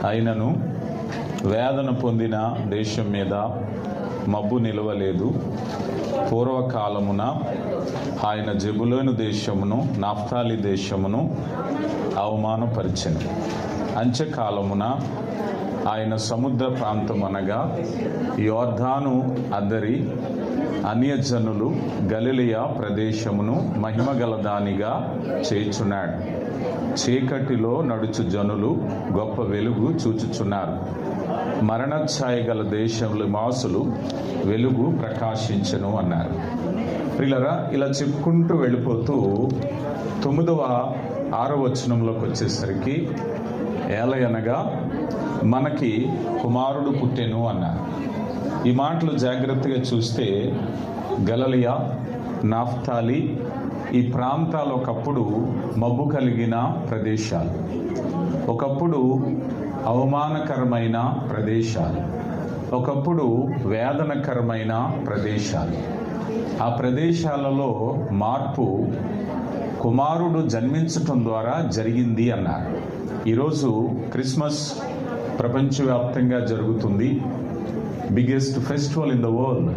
అయినను వేదన పొందిన దేశం మీద మబ్బు నిలవలేదు. పూర్వకాలమున ఆయన జెబులూను దేశమును నఫ్తాలి దేశమును అవమానపరిచెను. అంత్యకాలమున ఆయన సముద్ర ప్రాంతమనగా యోర్దాను అద్దరి అన్యజనులు గలిలయ ప్రదేశమును మహిమగలదానిగా చేయుచున్నాడు. చీకటిలో నడుచు జనులు గొప్ప వెలుగు చూచుచున్నారు. మరణఛాయ గల దేశంలో మాసులు వెలుగు ప్రకాశించెను అన్నారు. ప్రియులారా, ఇలా చెప్పుకుంటూ వెళ్ళిపోతూ 9వ 6వ వచనంలోకి వచ్చేసరికి ఏలయనగా మనకి కుమారుడు పుట్టెను అన్నారు. ఈ మాటలు జాగ్రత్తగా చూస్తే గలిలయ, నఫ్తాలి ఈ ప్రాంతాలు ఒకప్పుడు మబ్బు కలిగిన ప్రదేశాలు, ఒకప్పుడు అవమానకరమైన ప్రదేశాలు, ఒకప్పుడు వేదనకరమైన ప్రదేశాలు. ఆ ప్రదేశాలలో మార్పు కుమారుడు జన్మించటం ద్వారా జరిగింది అన్నారు. ఈరోజు క్రిస్మస్ ప్రపంచవ్యాప్తంగా జరుగుతుంది. Biggest festival in the world.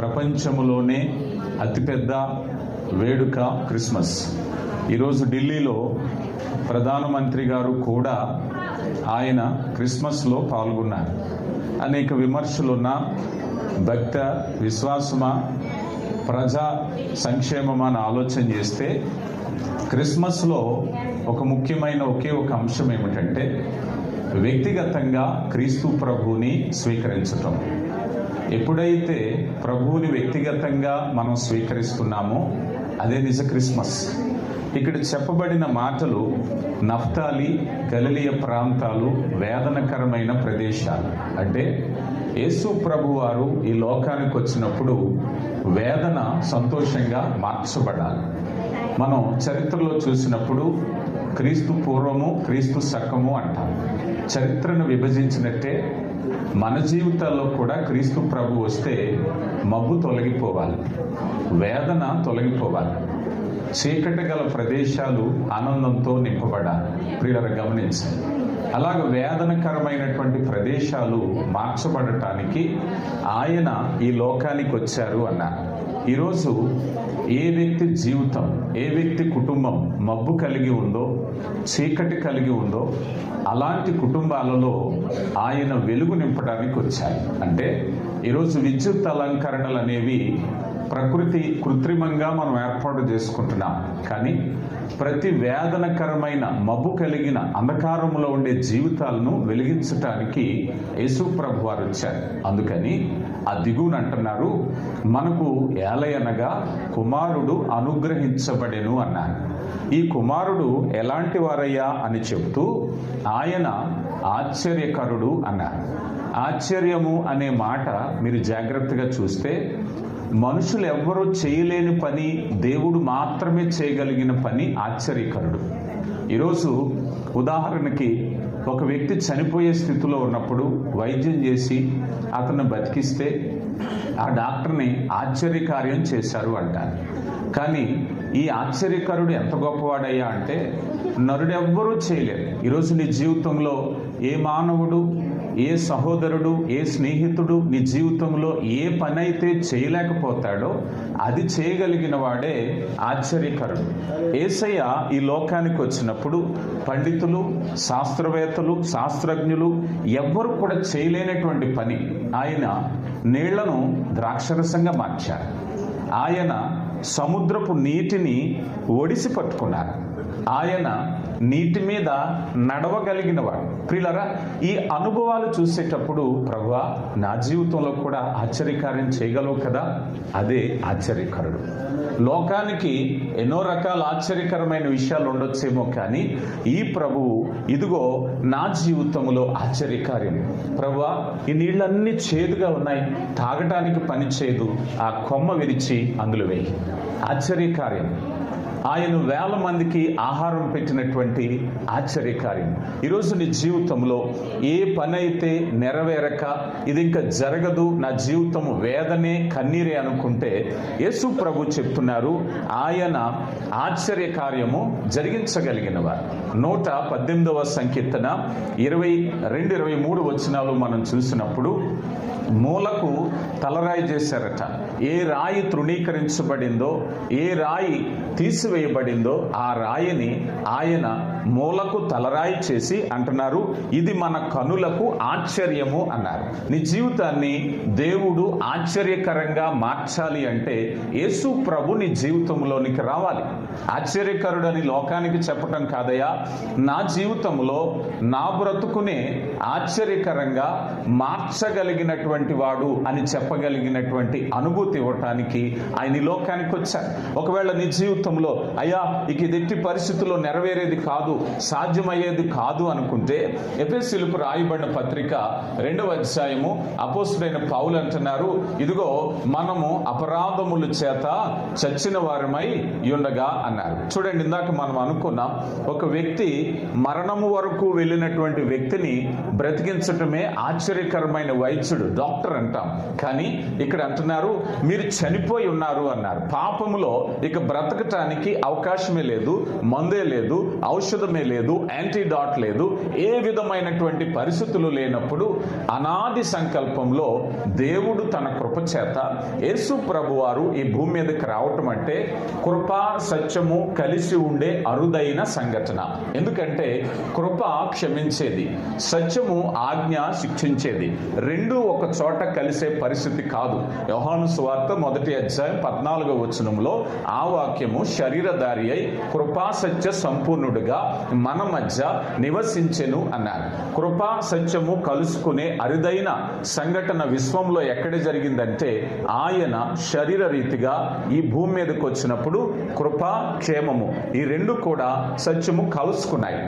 ప్రపంచంలోనే అతిపెద్ద వేడుక క్రిస్మస్. ఈరోజు ఢిల్లీలో ప్రధానమంత్రి గారు కూడా ఆయన క్రిస్మస్లో పాల్గొన్నారు. అనేక విమర్శలున్న భక్త విశ్వాసమా ప్రజా సంక్షేమమా అని ఆలోచన చేస్తే క్రిస్మస్లో ఒక ముఖ్యమైన ఒకే ఒక అంశం ఏమిటంటే వ్యక్తిగతంగా క్రీస్తు ప్రభువుని స్వీకరించటం. ఎప్పుడైతే ప్రభువుని వ్యక్తిగతంగా మనం స్వీకరిస్తున్నామో అదే నిజ క్రిస్మస్. ఇక్కడ చెప్పబడిన మాటలు నఫ్తాలి, గలిలయ ప్రాంతాలు వేదనకరమైన ప్రదేశాలు. అంటే యేసు ప్రభు వారు ఈ లోకానికి వచ్చినప్పుడు వేదన సంతోషంగా మార్చబడాలి. మనం చరిత్రలో చూసినప్పుడు క్రీస్తు పూర్వము, క్రీస్తు శకము అంటాం. చరిత్రను విభజించినట్టే మన జీవితాల్లో కూడా క్రీస్తు ప్రభు వస్తే మబ్బు తొలగిపోవాలి, వేదన తొలగిపోవాలి, చీకటి గల ప్రదేశాలు ఆనందంతో నింపబడాలి. ప్రియులారా, గమనించండి. అలాగ వేదనకరమైనటువంటి ప్రదేశాలు మార్చబడటానికి ఆయన ఈ లోకానికి వచ్చారు అన్నారు. ఈరోజు ఏ వ్యక్తి జీవితం, ఏ వ్యక్తి కుటుంబం మబ్బు కలిగి ఉందో, చీకటి కలిగి ఉందో అలాంటి కుటుంబాలలో ఆయన వెలుగు నింపడానికి వచ్చారు. అంటే ఈరోజు విద్యుత్ అలంకరణలు అనేవి ప్రకృతి కృత్రిమంగా మనం ఏర్పాటు చేసుకుంటున్నాం. కానీ ప్రతి వేదనకరమైన మబ్బు కలిగిన అంధకారంలో ఉండే జీవితాలను వెలిగించటానికి యేసు ప్రభు వారు వచ్చారు. అందుకని ఆ దిగువన అంటున్నారు, మనకు ఏలయనగా కుమారుడు అనుగ్రహించబడెను అన్నారు. ఈ కుమారుడు ఎలాంటి వారయ్యా అని చెప్తూ ఆయన ఆశ్చర్యకరుడు అన్నారు. ఆశ్చర్యము అనే మాట మీరు జాగ్రత్తగా చూస్తే మనుషులు ఎవ్వరూ చేయలేని పని దేవుడు మాత్రమే చేయగలిగిన పని ఆశ్చర్యకరుడు. ఈరోజు ఉదాహరణకి ఒక వ్యక్తి చనిపోయే స్థితిలో ఉన్నప్పుడు వైద్యం చేసి అతన్ని బతికిస్తే ఆ డాక్టర్ని ఆశ్చర్యకార్యం చేశారు అంటారు. కానీ ఈ ఆశ్చర్యకరుడు ఎంత గొప్పవాడయ్యా అంటే నరుడెవ్వరూ చేయలేరు. ఈరోజు నీ జీవితంలో ఏ మానవుడు, ఏ సహోదరుడు, ఏ స్నేహితుడు నీ జీవితంలో ఏ పని అయితే చేయలేకపోతాడో అది చేయగలిగిన వాడే ఆశ్చర్యకరుడు. యేసయ్య ఈ లోకానికి వచ్చినప్పుడు పండితులు, శాస్త్రవేత్తలు, శాస్త్రజ్ఞులు ఎవ్వరు కూడా చేయలేనటువంటి పని ఆయన నీళ్లను ద్రాక్షరసంగా మార్చారు. ఆయన సముద్రపు నీటిని ఒడిసి పట్టుకున్నారు. ఆయన నీటి మీద నడవగలిగిన వాడు. ప్రియులారా, ఈ అనుభవాలు చూసేటప్పుడు ప్రభువా నా జీవితంలో కూడా ఆశ్చర్యకార్యం చేయగలవు కదా, అదే ఆశ్చర్యకరుడు. లోకానికి ఎన్నో రకాల ఆశ్చర్యకరమైన విషయాలు ఉండొచ్చేమో, కానీ ఈ ప్రభువు ఇదిగో నా జీవితంలో ఆశ్చర్యకార్యం. ప్రభువా ఈ నీళ్ళన్నీ చేదుగా ఉన్నాయి, తాగటానికి పని చేయదు, ఆ కొమ్మ విరిచి అందులో వేయి. ఆశ్చర్యకార్యం. ఆయన వేల మందికి ఆహారం పెట్టినటువంటి ఆశ్చర్యకార్యం. ఈరోజు నీ జీవితంలో ఏ పని అయితే నెరవేరక ఇది ఇంకా జరగదు, నా జీవితం వేదనే కన్నీరే అనుకుంటే యేసు ప్రభు చెప్తున్నారు, ఆయన ఆశ్చర్యకార్యము జరిగించగలిగిన వారు. 118వ సంకీర్తన 22-23 వచనాలు మనం చూసినప్పుడు మూలకు తలరాయి చేశారట. ఏ రాయి తృణీకరించబడిందో, ఏ రాయి తీసివేయబడిందో ఆ రాయిని ఆయన మూలకు తలరాయి చేసి అంటున్నారు, ఇది మన కనులకు ఆశ్చర్యము అన్నారు. నీ జీవితాన్ని దేవుడు ఆశ్చర్యకరంగా మార్చాలి అంటే యేసు ప్రభు నీ జీవితంలోనికి రావాలి. ఆశ్చర్యకరుడని లోకానికి చెప్పటం కాదయ్యా, నా జీవితంలో నా బ్రతుకునే ఆశ్చర్యకరంగా మార్చగలిగినటువంటి వాడు అని చెప్పగలిగినటువంటి అనుభూతి ఇవ్వటానికి ఆయన ఈ లోకానికి వచ్చారు. ఒకవేళ నీ జీవితంలో అయ్యా ఇక ఇది ఎట్టి పరిస్థితుల్లో నెరవేరేది కాదు, సాధ్యమయ్యేది కాదు అనుకుంటే ఎఫెసీయులకు రాయబడిన పత్రిక 2వ అధ్యాయము అపోస్తలుడైన పౌలు అంటున్నారు, ఇదిగో మనము అపరాధముల చేత చచ్చిన వారమై ఉండగా అన్నారు. చూడండి, ఇందాక మనం అనుకున్నాం, ఒక వ్యక్తి మరణము వరకు వెళ్ళినటువంటి వ్యక్తిని బ్రతికించటమే ఆశ్చర్యకరమైన వైద్యుడు, డాక్టర్ అంటాం. కానీ ఇక్కడ అంటున్నారు, మీరు చనిపోయి ఉన్నారు అన్నారు. పాపములో ఇక బ్రతకటానికి అవకాశమే లేదు, మందే లేదు, ఔషధమే లేదు, యాంటీడాట్ లేదు, ఏ విధమైనటువంటి పరిస్థితులు లేనప్పుడు అనాది సంకల్పంలో దేవుడు తన కృప చేత యేసు ప్రభు వారు ఈ భూమి మీదకి రావటం అంటే కృప సత్యము కలిసి ఉండే అరుదైన సంఘటన. ఎందుకంటే కృప క్షమించేది, సత్యము ఆజ్ఞ శిక్షించేది, రెండు ఒక చోట కలిసే పరిస్థితి కాదు. యోహాను సువార్త 1వ అధ్యాయం 14వ వచనంలో ఆ వాక్యము శరీరధారి అయి కృపా సత్య సంపూర్ణుడుగా మన మధ్య నివసించెను అన్నారు. కృపా సత్యము కలుసుకునే అరుదైన సంఘటన విశ్వంలో ఎక్కడ జరిగిందంటే ఆయన శరీర రీతిగా ఈ భూమి మీదకి వచ్చినప్పుడు కృపా క్షేమము ఈ రెండు కూడా సత్యము కలుసుకున్నాయి.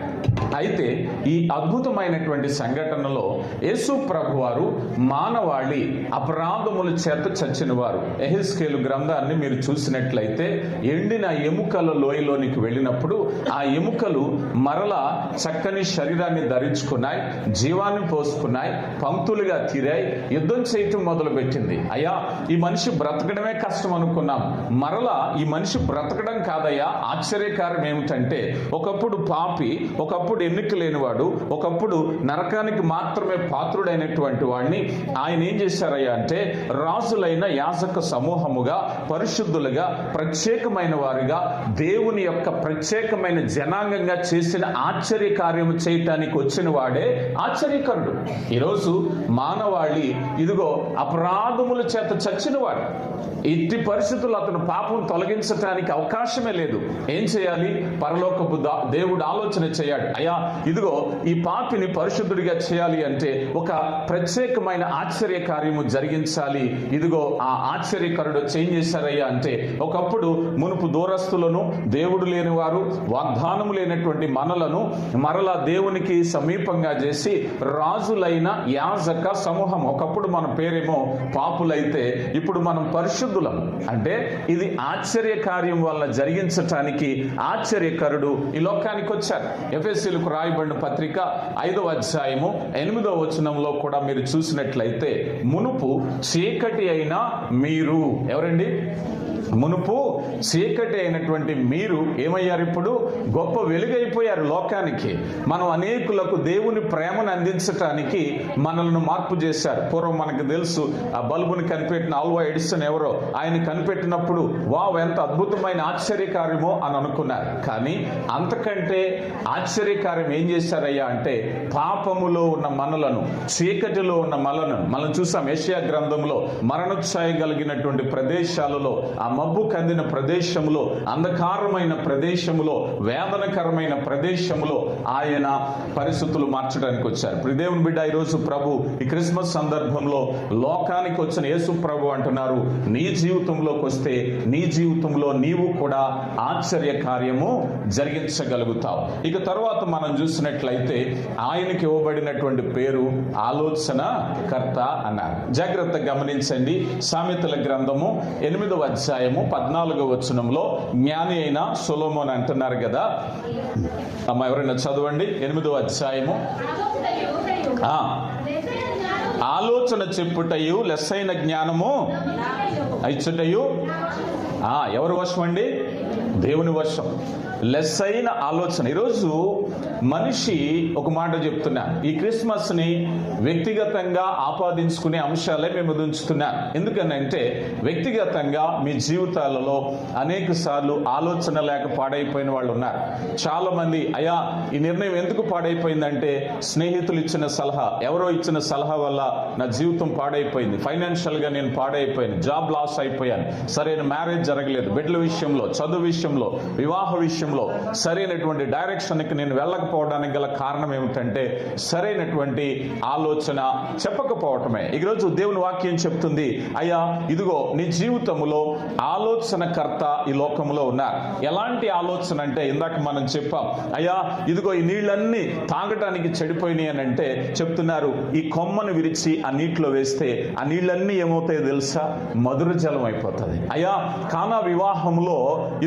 అయితే ఈ అద్భుతమైనటువంటి సంఘటనలో యేసు ప్రభు వారు మానవాళి అపరాధముల చేత చచ్చిన వారు. యెహెజ్కేలు గ్రంథాన్ని మీరు చూసినట్లయితే ఎండిన ఎముకల లోయలోనికి వెళ్ళినప్పుడు ఆ ఎముకలు మరలా చక్కని శరీరాన్ని ధరించుకున్నాయి, జీవాన్ని పోసుకున్నాయి, పంక్తులుగా తీరాయి, యుద్ధం చేయటం మొదలు పెట్టింది. అయ్యా ఈ మనిషి బ్రతకడమే కష్టం అనుకున్నాం, మరలా ఈ మనిషి బ్రతకడం కాదయ్యా, ఆశ్చర్యకారం ఏమిటంటే ఒకప్పుడు పాపి, ఒకప్పుడు ఎన్నిక లేనివాడు, ఒకప్పుడు నరకానికి మాత్రమే పాత్రుడైనటువంటి వాడిని ఆయన ఏం చేశారయ్యా అంటే రాజులైన యాజక సమూహముగా, పరిశుద్ధులుగా, ప్రత్యేకమైన వారిగా, దేవుని యొక్క ప్రత్యేకమైన జనాంగంగా చేసిన ఆశ్చర్య కార్యము చేయటానికి వచ్చిన వాడే ఆశ్చర్యకరుడు. ఈరోజు మానవాళి ఇదిగో అపరాధముల చేత చచ్చినవాడు. ఇట్టి పరిస్థితుల్లో అతను పాపం తొలగించటానికి అవకాశమే లేదు. ఏం చేయాలి? పరలోకపు దేవుడు ఆలోచన చేయాడు, అయ్యా ఇదిగో ఈ పాపిని పరిశుద్ధుడిగా చేయాలి అంటే ఒక ప్రత్యేకమైన ఆశ్చర్య కార్యము జరిగించాలి. ఇదిగో ఆ ఆశ్చర్యకరుడు ఏం చేశారయ్యా అంటే ఒకప్పుడు మునుపు దూరస్తులను, దేవుడు లేని వారు, వాగ్దానము లేనటువంటి మనలను మరలా దేవునికి సమీపంగా చేసి రాజులైన యాజక సమూహం. ఒకప్పుడు మన పేరేమో పాపులైతే ఇప్పుడు మనం పరిశుద్ధులం. అంటే ఇది ఆశ్చర్య కార్యం వల్ల జరిగించటానికి ఆశ్చర్యకరుడు ఈ లోకానికి వచ్చారు. ఎఫెసీయులకు రాయబడిన పత్రిక 5వ అధ్యాయము 8వ వచనంలో కూడా మీరు చూసినట్లయితే మునుపు చీకటి అయిన మీరు, ఎవరండి? మునుపు చీకటి అయినటువంటి మీరు ఏమయ్యారు? ఇప్పుడు గొప్ప వెలుగైపోయారు లోకానికి. మనం అనేకులకు దేవుని ప్రేమను అందించటానికి మనల్ని మార్పు చేశారు. పూర్వం మనకు తెలుసు ఆ బల్బుని కనిపెట్టిన ఆల్వా ఎడిసన్ ఎవరో, ఆయన కనిపెట్టినప్పుడు వావ్ ఎంత అద్భుతమైన ఆశ్చర్యకార్యమో అని అనుకున్నారు. కానీ అంతకంటే ఆశ్చర్యకార్యం ఏం చేశారయ్యా అంటే పాపములో ఉన్న మనలను, చీకటిలో ఉన్న మనం చూసాం. యెషయా గ్రంథంలో మరణఛాయ కలిగినటువంటి ప్రదేశాలలో, ఆ మబ్బు కందిన ప్రదేశంలో, అంధకారమైన ప్రదేశంలో, వేదనకరమైన ప్రదేశంలో ఆయన పరిస్థితులు మార్చడానికి వచ్చారు. ప్రియ దేవుని బిడ్డ, ఈరోజు ప్రభు ఈ క్రిస్మస్ సందర్భంలో లోకానికి వచ్చిన యేసు ప్రభు అంటున్నారు, నీ జీవితంలోకి వస్తే నీ జీవితంలో నీవు కూడా ఆశ్చర్య కార్యము జరిగించగలుగుతావు. ఇక తర్వాత మనం చూసినట్లయితే ఆయనకి ఇవ్వబడినటువంటి పేరు ఆలోచన కర్త అన్నారు. జాగ్రత్తగా గమనించండి. సామెతల గ్రంథము 8వ అధ్యాయము 14వ వచనంలో జ్ఞాని అయిన సొలొమోను అంటున్నారు కదా. అమ్మ ఎవరైనా చదవండి. 8వ అధ్యాయము. ఆలోచన చెప్పుటయు లెస్సైన జ్ఞానము ఇచ్చుటయు ఎవరి వశం అండి? దేవుని వశం. లెస్సైన ఆలోచన. ఈరోజు మనిషి ఒక మాట చెప్తున్నా, ఈ క్రిస్మస్ ని వ్యక్తిగతంగా ఆపాదించుకునే అంశాలే మేము ఉంచుతున్నాం. ఎందుకనంటే వ్యక్తిగతంగా మీ జీవితాలలో అనేక సార్లు ఆలోచన లేక పాడైపోయిన వాళ్ళు ఉన్నారు. చాలా మంది, అయ్యా ఈ నిర్ణయం ఎందుకు పాడైపోయిందంటే స్నేహితులు ఇచ్చిన సలహా, ఎవరో ఇచ్చిన సలహా వల్ల నా జీవితం పాడైపోయింది, ఫైనాన్షియల్ గా నేను పాడైపోయాను, జాబ్ లాస్ అయిపోయాను, సరైన మ్యారేజ్ జరగలేదు, బిడ్డల విషయంలో, చదువు విషయంలో, వివాహ విషయంలో సరైనటువంటి డైరెక్షన్కి నేను వెళ్ళకపోవడానికి గల కారణం ఏమిటంటే సరైనటువంటి ఆలోచన చెప్పకపోవటమే. ఈరోజు దేవుని వాక్యం చెప్తుంది, అయ్యా ఇదిగో నీ జీవితంలో ఆలోచనకర్త ఈ లోకంలో ఉన్నారు. ఎలాంటి ఆలోచన అంటే ఇందాక మనం చెప్పాం, అయ్యా ఇదిగో ఈ నీళ్ళన్నీ తాగటానికి చెడిపోయినాయి అని అంటే చెప్తున్నారు, ఈ కొమ్మను విరిచి ఆ నీటిలో వేస్తే ఆ నీళ్ళన్నీ ఏమవుతాయో తెలుసా? మధుర జలం అయిపోతుంది. అయ్యా కానా వివాహంలో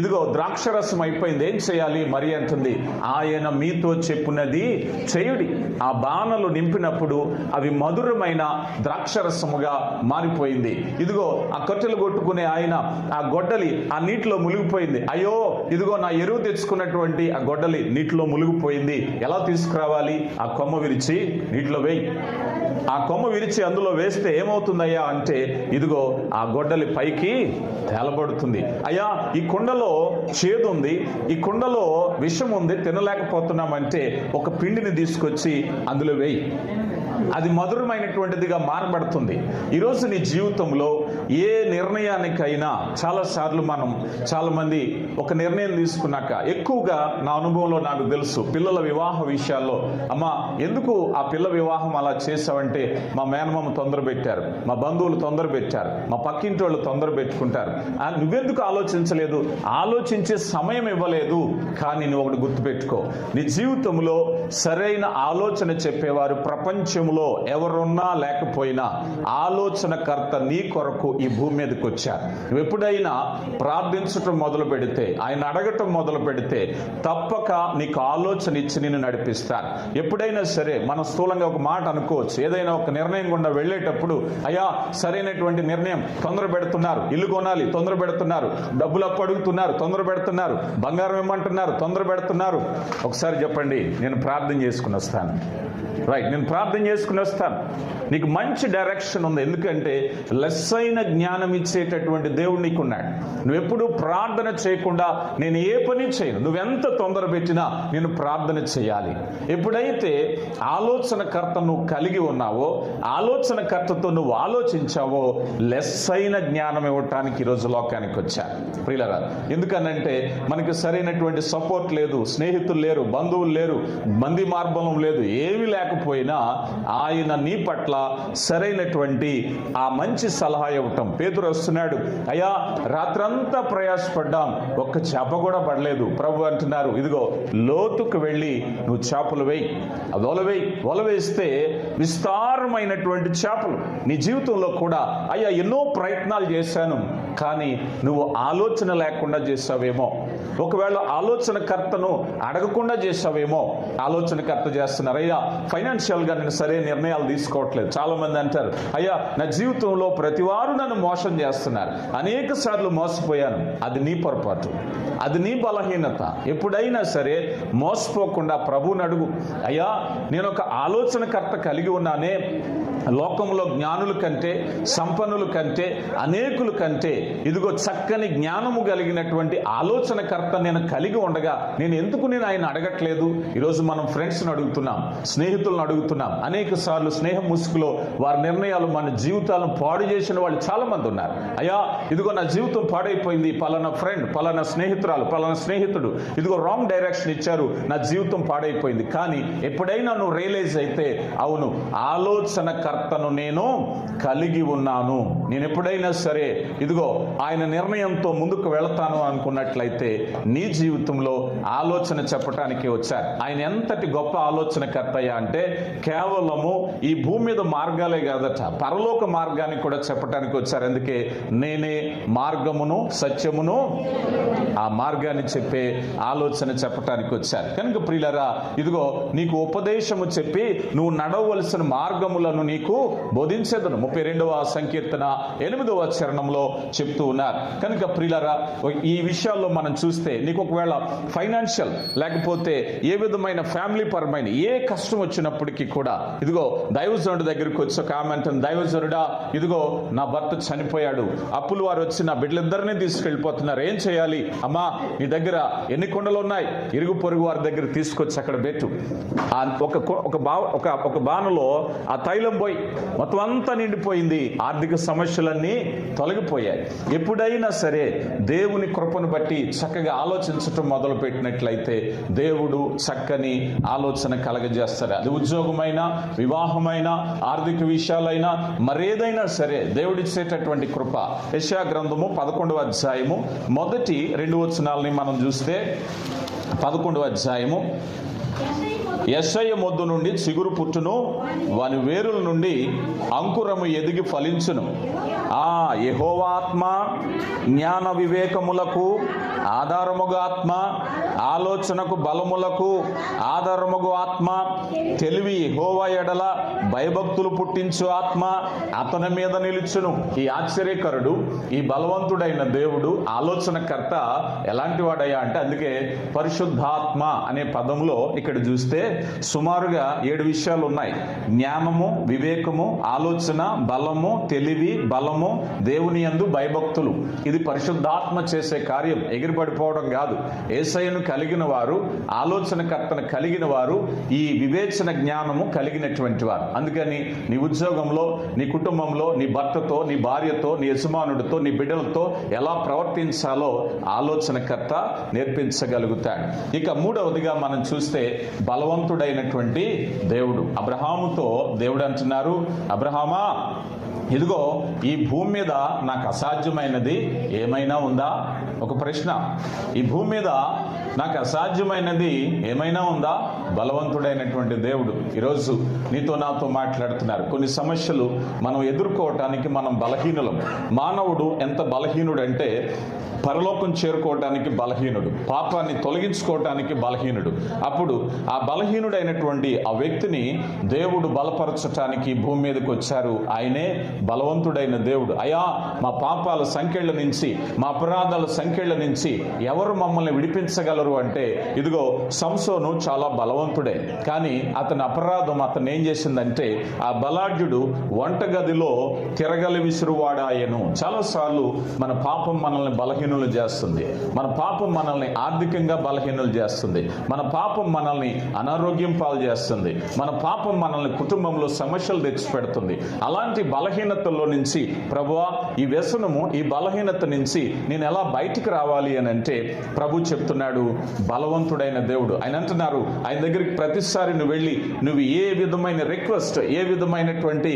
ఇదిగో ద్రాక్షరసం అయిపోయింది, ఏం చేయాలి? మరి అంటుంది, ఆయన మీతో చెప్పున్నది చేయుడి. ఆ బాణలు నింపినప్పుడు అవి మధురమైన ద్రాక్షరసముగా మారిపోయింది. ఇదిగో ఆ కట్టెలు కొట్టుకునే ఆయన ఆ గొడ్డలి ఆ నీటిలో మునిగిపోయింది. అయ్యో ఇదిగో నా ఎరువు తెచ్చుకున్నటువంటి ఆ గొడ్డలి నీటిలో మునిగిపోయింది. ఎలా తీసుకురావాలి? ఆ కొమ్మ విరిచి నీటిలో వేయి. ఆ కొమ్మ విరిచి అందులో వేస్తే ఏమవుతుందయ్యా అంటే ఇదిగో ఆ గొడ్డలి పైకి తేలబడుతుంది. అయ్యా ఈ కుండలో చేదు ఉంది, ఈ కుండలో విషం ఉంది, తినలేకపోతున్నామంటే ఒక పిండిని తీసుకొచ్చి అందులో వేయి, అది మధురమైనటువంటిదిగా మారబడుతుంది. ఈరోజు నీ జీవితంలో ఏ నిర్ణయానికైనా చాలా మంది ఒక నిర్ణయం తీసుకున్నాక, ఎక్కువగా నా అనుభవంలో నాకు తెలుసు, పిల్లల వివాహ విషయాల్లో, అమ్మా ఎందుకు ఆ పిల్ల వివాహం అలా చేసావంటే మా మేనమామ తొందర పెట్టారు, మా బంధువులు తొందర పెట్టారు, మా పక్కింటి వాళ్ళు తొందర పెట్టుకుంటారు, నువ్వెందుకు ఆలోచించలేదు? ఆలోచించే సమయం ఇవ్వలేదు. కానీ నువ్వు ఒకటి గుర్తుపెట్టుకో, నీ జీవితంలో సరైన ఆలోచన చెప్పేవారు ప్రపంచంలో ఎవరున్నా లేకపోయినా ఆలోచనకర్త నీ కొరకు ఈ భూమి మీదకి వచ్చారు. నువ్వు ఎప్పుడైనా ప్రార్థించటం మొదలు పెడితే, ఆయన అడగటం మొదలు పెడితే తప్పక నీకు ఆలోచన ఇచ్చి నిన్ను నడిపిస్తారు. ఎప్పుడైనా సరే మనం స్థూలంగా ఒక మాట అనుకోవచ్చు, ఏదైనా ఒక నిర్ణయం గుండా వెళ్ళేటప్పుడు, అయ్యా సరైనటువంటి నిర్ణయం, తొందర పెడుతున్నారు, ఇల్లు కొనాలి తొందర పెడుతున్నారు, డబ్బులు అప్పు అడుగుతున్నారు తొందర పెడుతున్నారు, బంగారం ఇమ్మంటున్నారు తొందర పెడుతున్నారు. ఒకసారి చెప్పండి, నేను ప్రార్థన చేసుకుని వస్తాను. రైట్, నేను ప్రార్థన చేసుకుని వస్తాను. నీకు మంచి డైరెక్షన్ ఉంది, ఎందుకంటే లెస్సైన జ్ఞానం ఇచ్చేటటువంటి దేవుడు నీకున్నాడు. నువ్వెప్పుడు ప్రార్థన చేయకుండా నేను ఏ పని చేయను, నువ్వెంత తొందర పెట్టినా నేను ప్రార్థన చేయాలి. ఎప్పుడైతే ఆలోచనకర్త నువ్వు కలిగి ఉన్నావో, ఆలోచనకర్తతో నువ్వు ఆలోచించావో, లెస్సైన జ్ఞానం ఇవ్వటానికి ఈరోజు లోకానికి వచ్చా ప్రియులారా. ఎందుకనంటే మనకి సరైనటువంటి సపోర్ట్ లేదు, స్నేహితులు లేరు, బంధువులు లేరు, మంది మార్బలం లేదు, ఏమీ లేకపోయినా ఆయన నీ పట్ల సరైనటువంటి ఆ మంచి సలహా ఇవ్వటం. పేతురు వస్తున్నాడు, అయ్యా రాత్రంతా ప్రయాసపడ్డాం, ఒక్క చేప కూడా పడలేదు. ప్రభు అంటున్నారు, ఇదిగో లోతుకు వెళ్ళి నువ్వు చేపలు వేయి, వల వేస్తే విస్తారమైనటువంటి చేపలు. నీ జీవితంలో కూడా అయ్యా ఎన్నో ప్రయత్నాలు చేశాను, కానీ నువ్వు ఆలోచన లేకుండా చేసావేమో, ఒకవేళ ఆలోచనకర్తను అడగకుండా చేసావేమో. ఆలోచనకర్త చేస్తున్నారు, అయ్యా ఫైనాన్షియల్ గా నేను సరైన నిర్ణయాలు తీసుకోవట్లేదు. చాలా మంది అంటారు, అయ్యా నా జీవితంలో ప్రతివారు నన్ను మోసం చేస్తున్నారు, అనేక సార్లు మోసపోయాను. అది నీ పొరపాటు, అది నీ బలహీనత. ఎప్పుడైనా సరే మోసపోకుండా ప్రభువుని అడుగు, అయ్యా నేను ఒక ఆలోచనకర్త కలిగి ఉన్నానే, లోకంలో జ్ఞానుల కంటే, సంపన్నుల కంటే, అనేకుల కంటే ఇదిగో చక్కని జ్ఞానము కలిగినటువంటి ఆలోచనకర్త నేను కలిగి ఉండగా నేను ఆయన అడగట్లేదు. ఈరోజు మనం ఫ్రెండ్స్ని అడుగుతున్నాం, స్నేహితులను అడుగుతున్నాం. అనేక సార్లు స్నేహం ముసుగులో వారి నిర్ణయాలు మన జీవితాలను పాడు చేసిన వాళ్ళు చాలా మంది ఉన్నారు. అయ్యా ఇదిగో నా జీవితం పాడైపోయింది, పలానా ఫ్రెండ్, పలానా స్నేహితుడు స్నేహితురాలు, పలానా స్నేహితుడు ఇదిగో రాంగ్ డైరెక్షన్ ఇచ్చారు, నా జీవితం పాడైపోయింది. కానీ ఎప్పుడైనా నువ్వు రియలైజ్ అయితే, అవును ఆలోచనకర్తను నేను కలిగి ఉన్నాను, నేను ఎప్పుడైనా సరే ఇదిగో ఆయన నిర్ణయంతో ముందుకు వెళతాను అనుకున్నట్లయితే నీ జీవితంలో ఆలోచన చెప్పటానికి వచ్చారు. ఆయన ఎంతటి గొప్ప ఆలోచనకర్తయ్య అంటే కేవలము ఈ భూమి మీద మార్గాలే కాదట, పరలోక మార్గాన్ని కూడా చెప్పటానికి వచ్చారు. అందుకే నేనే మార్గమును సత్యమును, ఆ మార్గాన్ని చెప్పే ఆలోచన చెప్పటానికి వచ్చారు. కనుక ప్రియులారా, ఇదిగో నీకు ఉపదేశము చెప్పి నువ్వు నడవలసిన మార్గములను నీకు బోధించేదను. 32వ సంకీర్తన 8వ చరణంలో చెప్తూ ఉన్నారు. కనుక ప్రియులారా, ఈ విషయాల్లో మనం చూస్తే నీకు ఒకవేళ ఫైనాన్షియల్ లేకపోతే ఏ విధమైన ఫ్యామిలీ పరమైన ఏ కష్టం వచ్చినప్పటికీ కూడా ఇదిగో దైవజనుడి దగ్గరికి వచ్చి ఒక ఆమె అంటుంది, దైవజనుడా ఇదిగో నా భర్త చనిపోయాడు, అప్పులు వారు వచ్చి నా బిడ్డలిద్దరినీ తీసుకెళ్ళిపోతున్నారు, ఏం చేయాలి? అమ్మా నీ దగ్గర ఎన్ని కొండలు ఉన్నాయి, ఇరుగు పొరుగు వారి దగ్గర తీసుకొచ్చి అక్కడ పెట్టు. ఒక బాణలో ఆ తైలం పోయి మొత్తం అంతా నిండిపోయింది, ఆర్థిక సమస్యలన్నీ తొలగిపోయాయి. ఎప్పుడైనా సరే దేవుని కృపను బట్టి చక్కగా ఆలోచించటం మొదలు పెట్టినట్లయితే దేవుడు చక్కని ఆలోచన కలగజేస్తాడు. అది ఉద్యోగమైనా, వివాహమైనా, ఆర్థిక విషయాలైనా, మరేదైనా సరే దేవుడిచ్చేటటువంటి కృప. యెషయా గ్రంథము 11వ అధ్యాయము మొదటి 2 వచనాలని మనం చూస్తే, 11వ అధ్యాయము, యెషయా మొద్దు నుండి చిగురు పుట్టును, వాని వేరుల నుండి అంకురము ఎదిగి ఫలించును. యెహోవా ఆత్మ జ్ఞాన వివేకములకు ఆధారముగా ఆత్మ, ఆలోచనకు బలములకు ఆధారముగు ఆత్మ, తెలివి యెహోవా ఎడల భయభక్తులు పుట్టించు ఆత్మ అతని మీద నిలుచును. ఈ ఆశ్చర్యకరుడు, ఈ బలవంతుడైన దేవుడు, ఆలోచనకర్త ఎలాంటి వాడయ్యా అంటే, అందుకే పరిశుద్ధాత్మ అనే పదంలో ఇక్కడ చూస్తే సుమారుగా 7 విషయాలు ఉన్నాయి. జ్ఞానము, వివేకము, ఆలోచన, బలము, తెలివి, బలము, దేవుని యందు భయభక్తులు. ఇది పరిశుద్ధాత్మ చేసే కార్యం, ఎగిరిపడిపోవడం కాదు. యేసయ్యను కలిగిన వారు, ఆలోచనకర్తను కలిగిన వారు, ఈ వివేచన జ్ఞానము కలిగినటువంటి వారు. అందుకని నీ ఉద్యోగంలో, నీ కుటుంబంలో, నీ భర్తతో, నీ భార్యతో, నీ యజమానుడితో, నీ బిడ్డలతో ఎలా ప్రవర్తించాలో ఆలోచనకర్త నేర్పించగలుగుతాడు. ఇక 3వదిగా మనం చూస్తే బలవంతుడైనటువంటి దేవుడు. అబ్రహాముతో దేవుడు అంటున్నారు, అబ్రహామా ఇదిగో ఈ భూమి మీద నాకు అసాధ్యమైనది ఏమైనా ఉందా? ఒక ప్రశ్న. ఈ భూమి మీద నాకు అసాధ్యమైనది ఏమైనా ఉందా? బలవంతుడైనటువంటి దేవుడు ఈరోజు నీతో నాతో మాట్లాడుతున్నారు. కొన్ని సమస్యలు మనం ఎదుర్కోవటానికి మనం బలహీనులం. మానవుడు ఎంత బలహీనుడంటే పరలోకం చేరుకోవటానికి బలహీనుడు, పాపాన్ని తొలగించుకోవటానికి బలహీనుడు. అప్పుడు ఆ బలహీనుడైనటువంటి ఆ వ్యక్తిని దేవుడు బలపరచటానికి భూమి మీదకి వచ్చారు. ఆయనే బలవంతుడైన దేవుడు. అయ్యా, మా పాపాల సంఖ్యల నుంచి, మా అపరాధాల సంఖ్యల నుంచి ఎవరు మమ్మల్ని విడిపించగలరు అంటే, ఇదిగో సంసోను చాలా బలవంతుడే, కానీ అతని అపరాధం అతను ఏం చేసిందంటే, ఆ బలాఢ్యుడు వంటగదిలో తిరగలి విసురువాడాయను. చాలాసార్లు మన పాపం మనల్ని బలహీనులు చేస్తుంది. మన పాపం మనల్ని ఆర్థికంగా బలహీనులు చేస్తుంది. మన పాపం మనల్ని అనారోగ్యం పాలు చేస్తుంది. మన పాపం మనల్ని కుటుంబంలో సమస్యలు తెచ్చిపెడుతుంది. అలాంటి బలహీనతల్లో నుంచి, ప్రభువా ఈ వ్యసనము, ఈ బలహీనత నుంచి నేను ఎలా బయటికి రావాలి అని అంటే, ప్రభు చెప్తున్నాడు బలవంతుడైన దేవుడు. ఆయన అంటున్నారు, ఆయన దగ్గరికి ప్రతిసారి నువ్వు వెళ్ళి నువ్వు ఏ విధమైన రిక్వెస్ట్, ఏ విధమైనటువంటి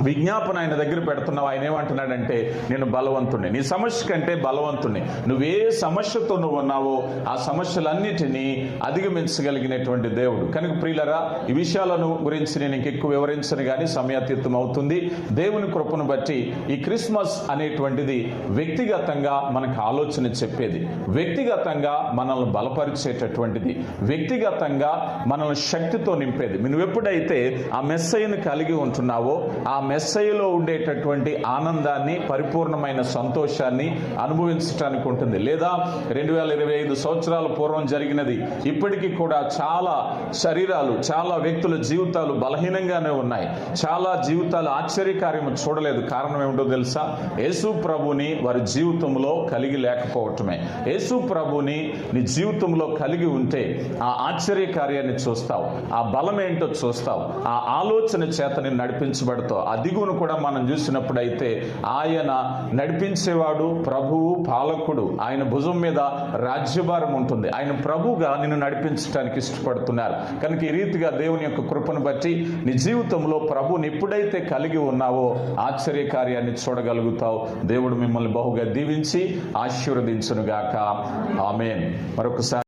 విజ్ఞాపన ఆయన దగ్గర పెడుతున్నావు. ఆయన ఏమంటున్నాడంటే, నేను బలవంతుడిని, నీ సమస్య కంటే బలవంతుడిని. నువ్వే సమస్యతో నువ్వు ఉన్నావో ఆ సమస్యలన్నిటినీ అధిగమించగలిగినటువంటి దేవుడు. కనుక ప్రియులరా, ఈ విషయాలను గురించి నేను ఇంకెక్కువ వివరించను కానీ సమయాతీతం అవుతుంది. దేవుని కృపను బట్టి ఈ క్రిస్మస్ అనేటువంటిది వ్యక్తిగతంగా మనకు ఆలోచన చెప్పేది, వ్యక్తిగతంగా మనల్ని బలపరిచేటటువంటిది, వ్యక్తిగతంగా మనల్ని శక్తితో నింపేది. నువ్వు ఎప్పుడైతే ఆ మెస్సయ్యను కలిగి ఉంటున్నావో, ఆ మెస్సయ్యలో ఉండేటటువంటి ఆనందాన్ని, పరిపూర్ణమైన సంతోషాన్ని అనుభవించడానికి ఉంటుంది. లేదా 2025 సంవత్సరాల పూర్వం జరిగినది ఇప్పటికీ కూడా చాలా శరీరాలు, చాలా వ్యక్తుల జీవితాలు బలహీనంగానే ఉన్నాయి. చాలా జీవితాలు ఆశ్చర్యకార్యము చూడలేదు. కారణం ఏమిటో తెలుసా? యేసు ప్రభుని వారి జీవితంలో కలిగి లేకపోవటమే. యేసు ప్రభుని నీ జీవితంలో కలిగి ఉంటే ఆ ఆశ్చర్య ఆశ్చర్యకార్యాన్ని చూస్తావు, ఆ బలం ఏంటో చూస్తావు, ఆ ఆలోచన చేత నేను నడిపించబడతావు. ఆ దిగువను కూడా మనం చూసినప్పుడైతే ఆయన నడిపించేవాడు, ప్రభువు, పాలకుడు, ఆయన భుజం మీద రాజ్యభారం ఉంటుంది. ఆయన ప్రభువుగా నిన్ను నడిపించడానికి ఇష్టపడుతున్నారు. కనుక ఈ రీతిగా దేవుని యొక్క కృపను బట్టి నీ జీవితంలో ప్రభువుని ఎప్పుడైతే కలిగి ఉన్నావో ఆశ్చర్యకార్యాన్ని చూడగలుగుతావు. దేవుడు మిమ్మల్ని బహుగా దీవించి ఆశీర్వదించునుగాక. ఆమేన్. మరొకసారి